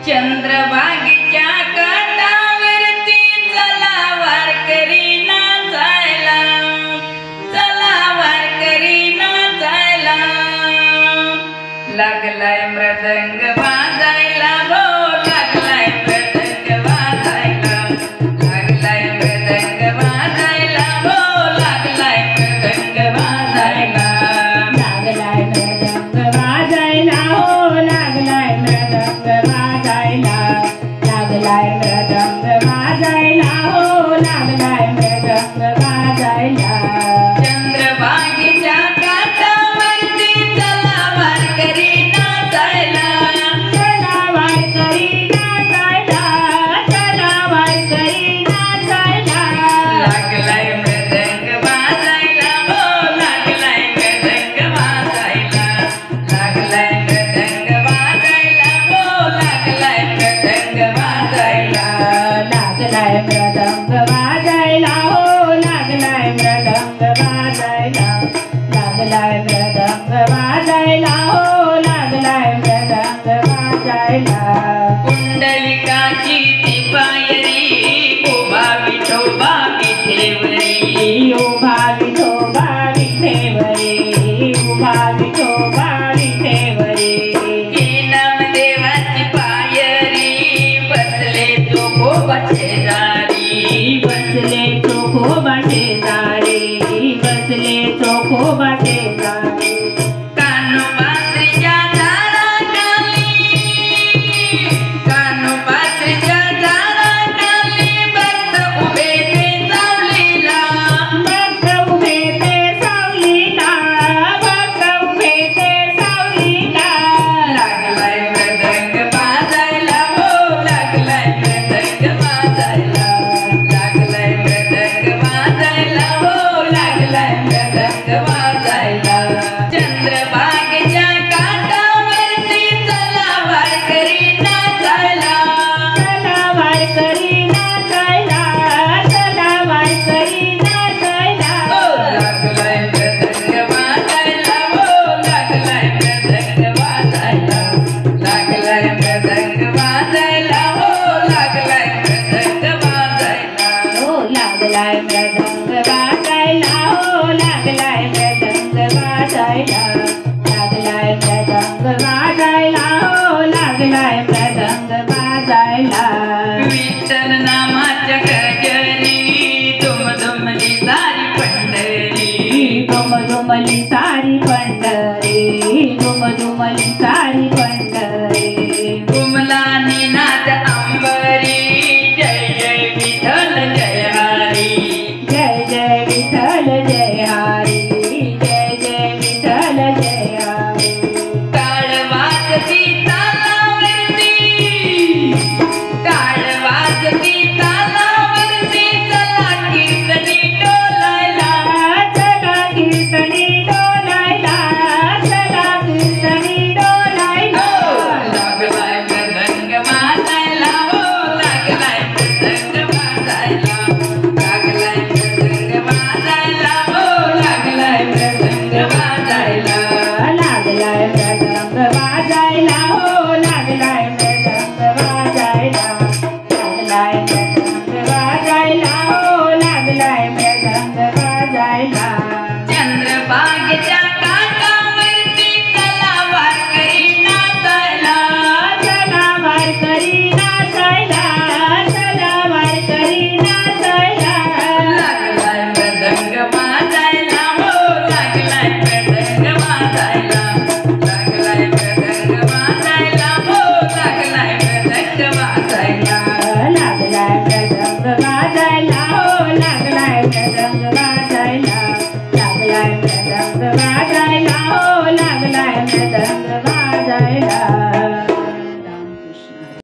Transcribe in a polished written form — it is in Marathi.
चंद्रभागेच्या काठावरती चला वारकरी नाचायला, चला वारकरी नाचायला. लागलाय मृदंग वाजायला हो, लागलाय मृदंग वाजायला, लागलाय मृदंग वाजायला हो, लागलाय मृदंग वाजायला, लागलाय मृदंग वाजायला हो, लागलाय मृदंग वाजायला, लागलाय मृदंग वाजायला हो, लागलाय मृदंग वाजायला. चंद्रभागेच्या काठावरती चला वारकरी नाचायला, चला वारकरी नाचायला, चला वारकरी नाचायला. लागलाय मृदंग वाजायला हो, लागलाय मृदंग वाजायला, लागलाय मृदंग वाजायला हो, लागलाय मृदंग वाजायला, लागलाय मृदंग वाजायला हो, लागलाय मृदंग वाजायला, लागलाय मृदंग वाजायला हो, लागलाय मृदंग वाजायला. कुंडलिकाची ती पायरी उभा विठोबा विठेवरी, उभा विठोबा विठेवरी, उभा विठोबा विठेवरी. ही नामदेवाची पायरी बसले चोखोबा शेजारी, बसले चोखोबा शेजारी, बसले चोखोबा शेजारी. कानोपात्रीच्या झाडाखाली, कानोपात्रीच्या झाडाखाली भक्त उभे ते सावलीला, भक्त उभे ते सावलीला, भक्त उभे ते सावलीला. लागलाय मृदंग वाजायला हो, लागलाय मृदंग वाजायला, लागलाय मृदंग वाजायला हो, लागलाय मृदंग वाजायला. चंद्रभागेच्या काठावरती चला वारकरी नाचायला, चला वारकरी नाचायला, चला वारकरी नाचायला. लागलाय मृदंग वाजायला हो, लागलाय मृदंग वाजायला, लागलाय मृदंग वाजायला हो, लागलाय मृदंग वाजायला. हो लागलाय मृदंग वाजायला हो, लागलाय मृदंग वाजायला, लागलाय मृदंग वाजायला हो, लागलाय मृदंग वाजायला. विठ्ठल नामाच्या गजरी दुमदुमली सारी पंढरी, दुमदुमली सारी पंढरी, दुमदुमली सारी